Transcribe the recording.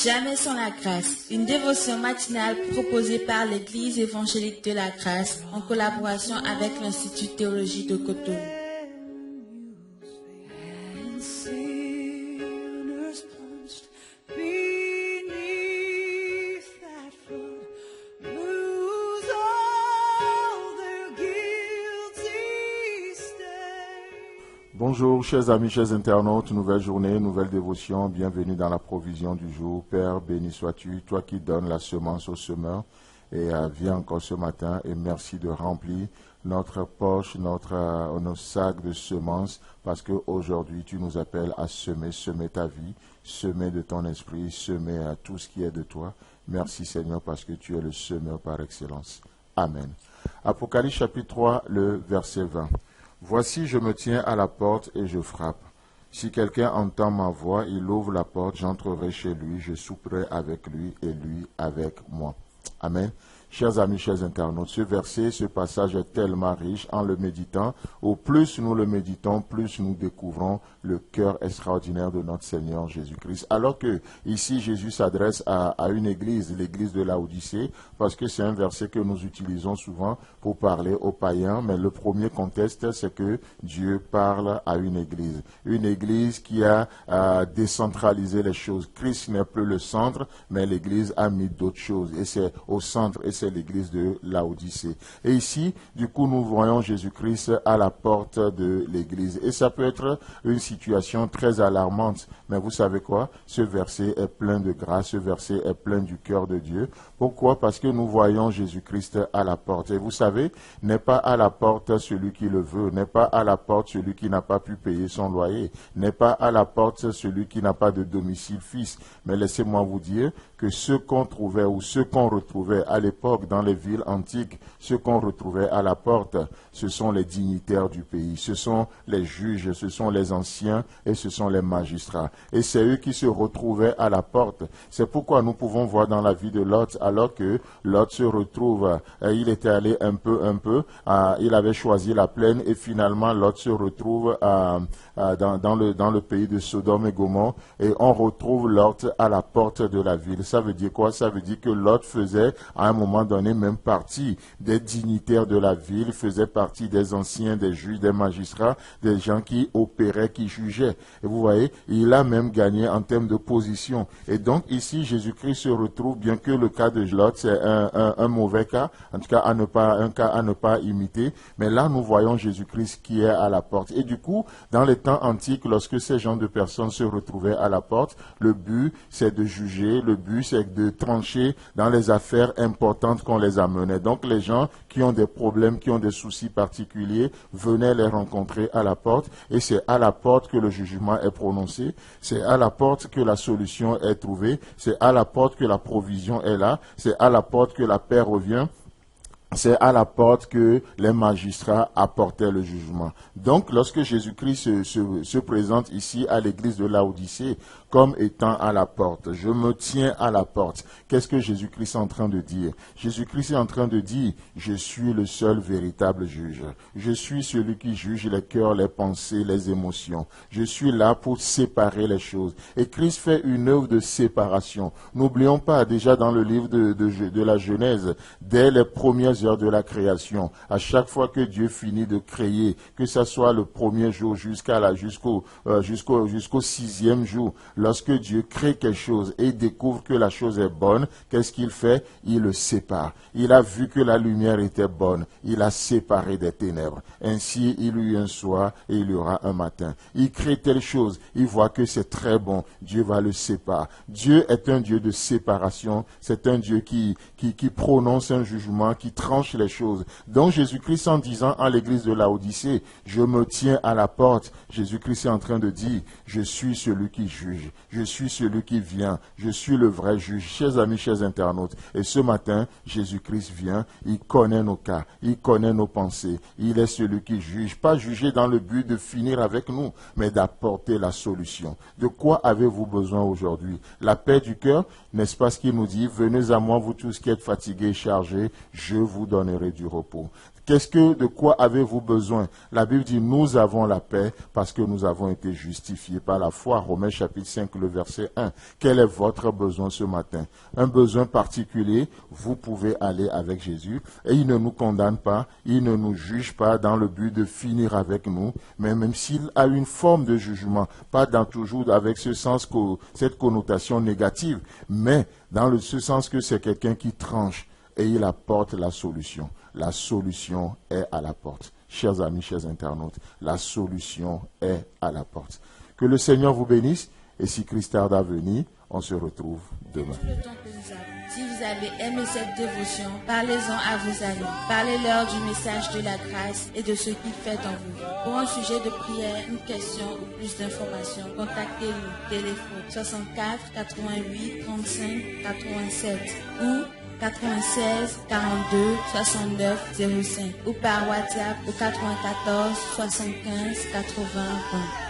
Jamais sans la grâce, une dévotion matinale proposée par l'Église évangélique de la grâce en collaboration avec l'Institut de théologie de Cotonou. Bonjour, chers amis, chers internautes, nouvelle journée, nouvelle dévotion, bienvenue dans la provision du jour. Père, béni sois-tu, toi qui donnes la semence au semeur, et viens encore ce matin et merci de remplir notre poche, nos sacs de semences, parce qu'aujourd'hui tu nous appelles à semer ta vie, semer de ton esprit, semer à tout ce qui est de toi. Merci Seigneur parce que tu es le semeur par excellence. Amen. Apocalypse chapitre 3, le verset 20. Voici, je me tiens à la porte et je frappe. Si quelqu'un entend ma voix, il ouvre la porte, j'entrerai chez lui, je souperai avec lui et lui avec moi. Amen. Chers amis, chers internautes, ce verset, ce passage est tellement riche en le méditant. Au plus nous le méditons, plus nous découvrons le cœur extraordinaire de notre Seigneur Jésus-Christ. Alors que ici, Jésus s'adresse à une église, l'église de Laodicée, parce que c'est un verset que nous utilisons souvent pour parler aux païens. Mais le premier contexte, c'est que Dieu parle à une église qui a décentralisé les choses. Christ n'est plus le centre, mais l'église a mis d'autres choses. Et c'est au centre, et c'est l'église de Laodicée. Et ici, du coup, nous voyons Jésus-Christ à la porte de l'église. Et ça peut être une situation très alarmante. Mais vous savez quoi? Ce verset est plein de grâce, ce verset est plein du cœur de Dieu. Pourquoi? Parce que nous voyons Jésus-Christ à la porte. Et vous savez, n'est pas à la porte celui qui le veut, n'est pas à la porte celui qui n'a pas pu payer son loyer, n'est pas à la porte celui qui n'a pas de domicile fixe. Mais laissez-moi vous dire que ceux qu'on trouvait ou ceux qu'on retrouvait à l'époque dans les villes antiques, ceux qu'on retrouvait à la porte, ce sont les dignitaires du pays, ce sont les juges, ce sont les anciens et ce sont les magistrats. Et c'est eux qui se retrouvaient à la porte. C'est pourquoi nous pouvons voir dans la vie de Lot, alors que Lot se retrouve, il était allé un peu, il avait choisi la plaine et finalement Lot se retrouve dans le pays de Sodome et Gomorrhe et on retrouve Lot à la porte de la ville. Ça veut dire quoi? Ça veut dire que Lot faisait à un moment donné même partie des dignitaires de la ville, faisait partie des anciens, des juges, des magistrats, des gens qui opéraient, qui jugeaient. Et vous voyez, il a même gagné en termes de position. Et donc ici, Jésus-Christ se retrouve, bien que le cas de Lot, c'est un mauvais cas, en tout cas un cas à ne pas imiter, mais là nous voyons Jésus-Christ qui est à la porte. Et du coup, dans les temps antiques, lorsque ces genres de personnes se retrouvaient à la porte, le but c'est de juger, le but c'est de trancher dans les affaires importantes qu'on les amenait. Donc les gens qui ont des problèmes, qui ont des soucis particuliers, venaient les rencontrer à la porte et c'est à la porte que le jugement est prononcé, c'est à la porte que la solution est trouvée, c'est à la porte que la provision est là, c'est à la porte que la paix revient. C'est à la porte que les magistrats apportaient le jugement. Donc, lorsque Jésus-Christ se présente ici à l'église de Laodicée comme étant à la porte, je me tiens à la porte. Qu'est-ce que Jésus-Christ est en train de dire? Jésus-Christ est en train de dire, je suis le seul véritable juge. Je suis celui qui juge les cœurs, les pensées, les émotions. Je suis là pour séparer les choses. Et Christ fait une œuvre de séparation. N'oublions pas, déjà dans le livre de la Genèse, dès les premières heures de la création, à chaque fois que Dieu finit de créer, que ce soit le premier jour jusqu'au sixième jour, lorsque Dieu crée quelque chose et découvre que la chose est bonne, qu'est-ce qu'il fait? Il le sépare. Il a vu que la lumière était bonne, il a séparé des ténèbres. Ainsi, il y eut un soir et il y aura un matin. Il crée telle chose, il voit que c'est très bon, Dieu va le séparer. Dieu est un Dieu de séparation, c'est un Dieu qui prononce un jugement, qui tranche les choses. Donc Jésus-Christ en disant à l'église de Laodicée, je me tiens à la porte, Jésus-Christ est en train de dire, je suis celui qui juge, je suis celui qui vient, je suis le vrai juge. Chers amis, chers internautes, et ce matin, Jésus-Christ vient, il connaît nos cas, il connaît nos pensées, il est celui qui juge, pas juger dans le but de finir avec nous, mais d'apporter la solution. De quoi avez-vous besoin aujourd'hui? La paix du cœur, n'est-ce pas ce qu'il nous dit? Venez à moi, vous tous qui êtes fatigués et chargés, je vous donnerai du repos. De quoi avez-vous besoin? La Bible dit, nous avons la paix parce que nous avons été justifiés par la foi. Romains chapitre 5, le verset 1. Quel est votre besoin ce matin? Un besoin particulier, vous pouvez aller avec Jésus et il ne nous condamne pas, il ne nous juge pas dans le but de finir avec nous, mais même s'il a une forme de jugement, pas toujours avec ce sens, cette connotation négative, mais dans ce sens que c'est quelqu'un qui tranche et il apporte la solution. La solution est à la porte. Chers amis, chers internautes, la solution est à la porte. Que le Seigneur vous bénisse et si Christ tarde à venir, on se retrouve demain. Le temps que nous avons. Si vous avez aimé cette dévotion, parlez-en à vos amis. Parlez-leur du message de la grâce et de ce qu'il fait en vous. Pour un sujet de prière, une question ou plus d'informations, contactez-nous. Téléphone 64 88 35 87 ou 96 42 69 05 ou par WhatsApp au 94 75 80 20.